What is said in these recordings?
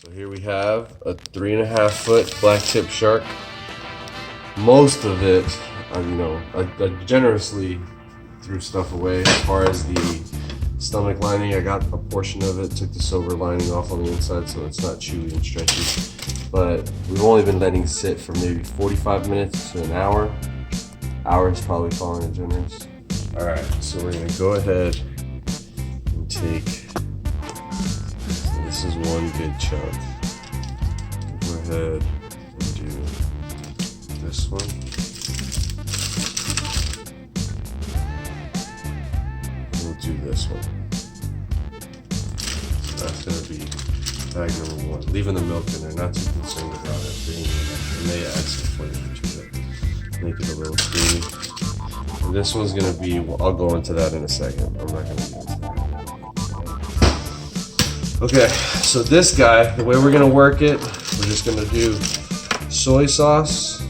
So here we have a 3.5 foot blacktip shark. Most of it, I generously threw stuff away. As far as the stomach lining, I got a portion of it, took the silver lining off on the inside so it's not chewy and stretchy. But we've only been letting it sit for maybe 45 minutes to an hour. Hour is probably calling it generous. All right, so we're gonna go ahead and take, this is one good chunk. Go ahead and do this one. We'll do this one. So that's gonna be bag number one. Leaving the milk in there, not too concerned about it being in there. It may add some flavor to it, make it a little creamy. And this one's gonna be, well, I'll go into that in a second. I'm not gonna get into that. Okay, so this guy, the way we're gonna work it, we're just gonna do soy sauce.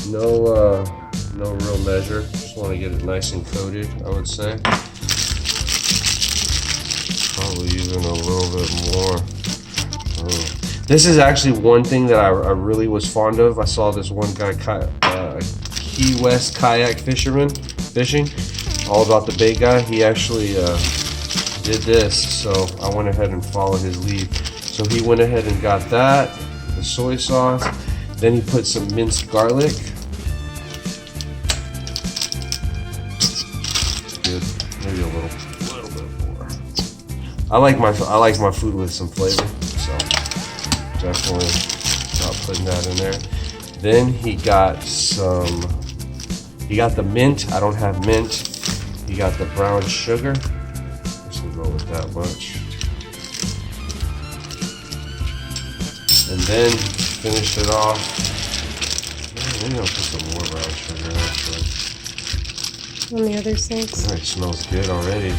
No real measure. Just want to get it nice and coated, I would say. Probably even a little bit more. Oh. This is actually one thing that I really was fond of. I saw this one guy, Key West kayak fisherman, fishing, all about the bait guy. He actually did this, so I went ahead and followed his lead. So he went ahead and got that, the soy sauce, then he put some minced garlic. Good, maybe a little bit more. I like my food with some flavor, so definitely not putting that in there. Then he got the mint. I don't have mint. He got the brown sugar. Just gonna go with that much. And then finish it off. Maybe I'll put some more brown sugar actually. On the other side. All right, smells good already.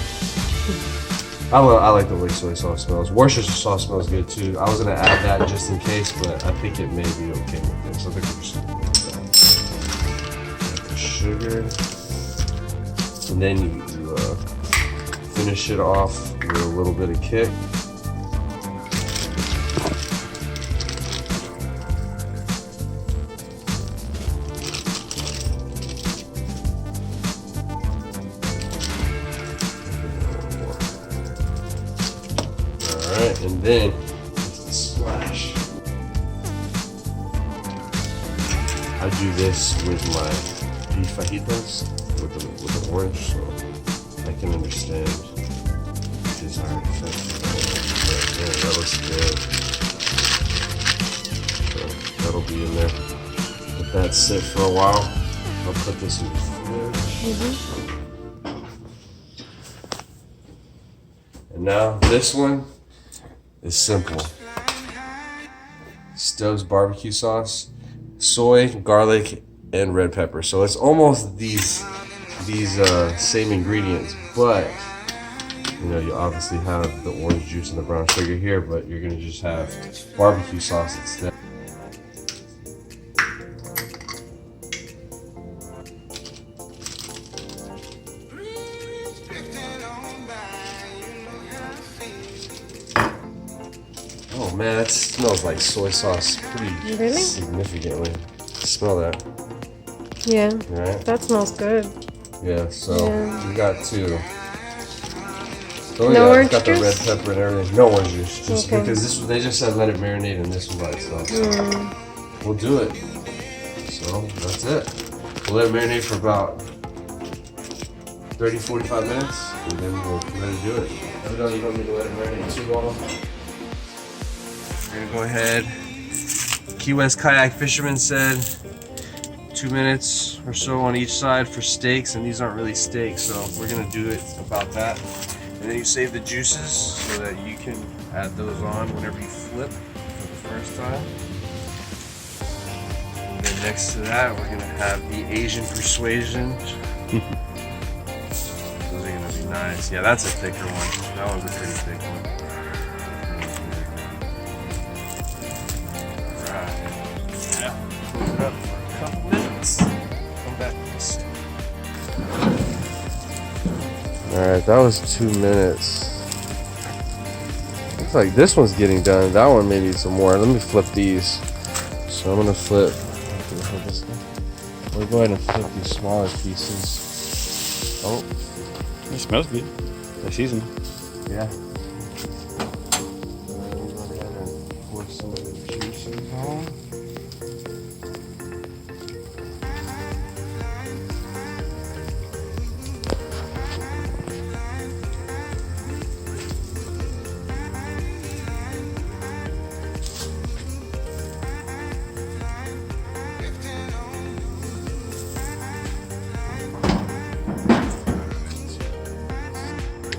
I like the way soy sauce smells. Worcestershire sauce smells good too. I was gonna add that just in case, but I think it may be okay with this. I think we're just gonna go with that. The sugar, and then you finish it off with a little bit of kick. And then splash. I do this with my beef fajitas with the orange, so I can understand the desired effect. Yeah, that looks good. So that'll be in there. Let that sit for a while. I'll put this in the fridge. And now this one is simple. Stubbs barbecue sauce, soy, garlic, and red pepper. So it's almost these same ingredients, but you obviously have the orange juice and the brown sugar here, but you're gonna just have barbecue sauce instead. Oh man, that smells like soy sauce pretty significantly. Smell that. Yeah. Right? That smells good. Yeah, so we got two. Oh, no orange got juice? The red pepper and everything. No orange juice. Just because they just said let it marinate in this one by itself. So we'll do it. So that's it. We'll let it marinate for about 30-45 minutes, and then we'll let it do it. You don't need to let it marinate too long. We're gonna go ahead. Key West kayak fisherman said 2 minutes or so on each side for steaks, and these aren't really steaks, so we're gonna do it about that. And then you save the juices so that you can add those on whenever you flip for the first time. And then next to that, we're gonna have the Asian persuasion. Those are gonna be nice. Yeah, that's a thicker one. That one's a pretty thick one. Up for a couple minutes. Come back. Alright, that was 2 minutes. feel like this one's getting done. That one may need some more. Let me flip these. So I'm gonna flip. We'll go ahead and flip these smaller pieces. Oh, it smells good. The season. yeah. We'll go ahead and pour some of the juices on.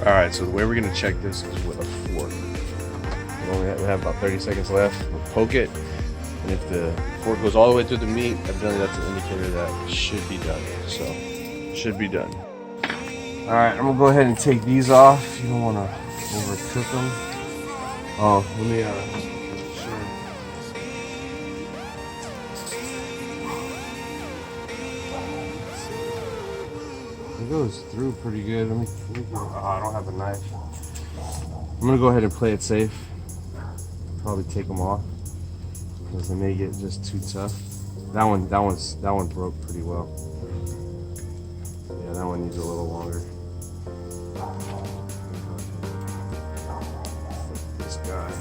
All right, so the way we're gonna check this is with a fork. We have about 30 seconds left. We'll poke it, and if the fork goes all the way through the meat, evidently that's an indicator that should be done. So, should be done. All right, I'm gonna go ahead and take these off. You don't wanna overcook them. Oh, let me sure. It goes through pretty good. Let me oh, I don't have a knife. I'm gonna go ahead and play it safe. Probably take them off because they may get just too tough. That one broke pretty well. Yeah, that one needs a little longer. This guy.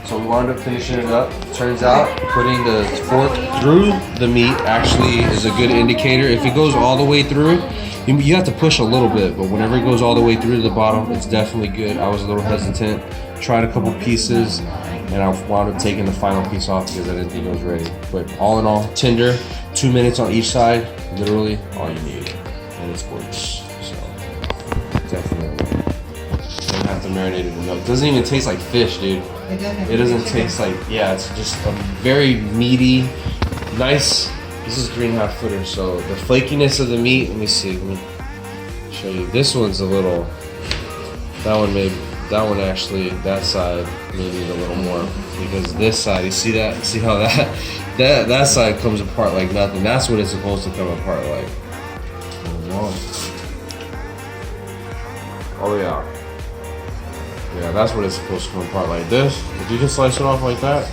So we wound up finishing it up. Turns out putting the fork through the meat actually is a good indicator. If it goes all the way through, you have to push a little bit, but whenever it goes all the way through to the bottom, it's definitely good. I was a little hesitant, tried a couple pieces, and I wound up taking the final piece off because I didn't think it was ready. But all in all, tender, 2 minutes on each side, literally all you need, and it's gorgeous. So definitely. Don't have to marinate it enough. It doesn't even taste like fish, dude. It doesn't taste like, yeah, it's just a very meaty, nice. This is 3.5 footer, so the flakiness of the meat, let me see, let me show you. This one's a little, that one actually, that side may need a little more because this side, you see that? See how that side comes apart like nothing. That's what it's supposed to come apart like. Oh yeah. Yeah, that's what it's supposed to come apart like this. If you can slice it off like that.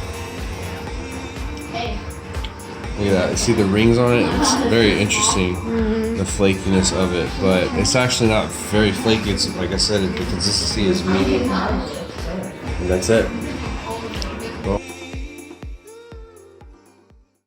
Look at that. See the rings on it? It's very interesting, the flakiness of it. But it's actually not very flaky. It's like I said, the consistency is medium. And that's it.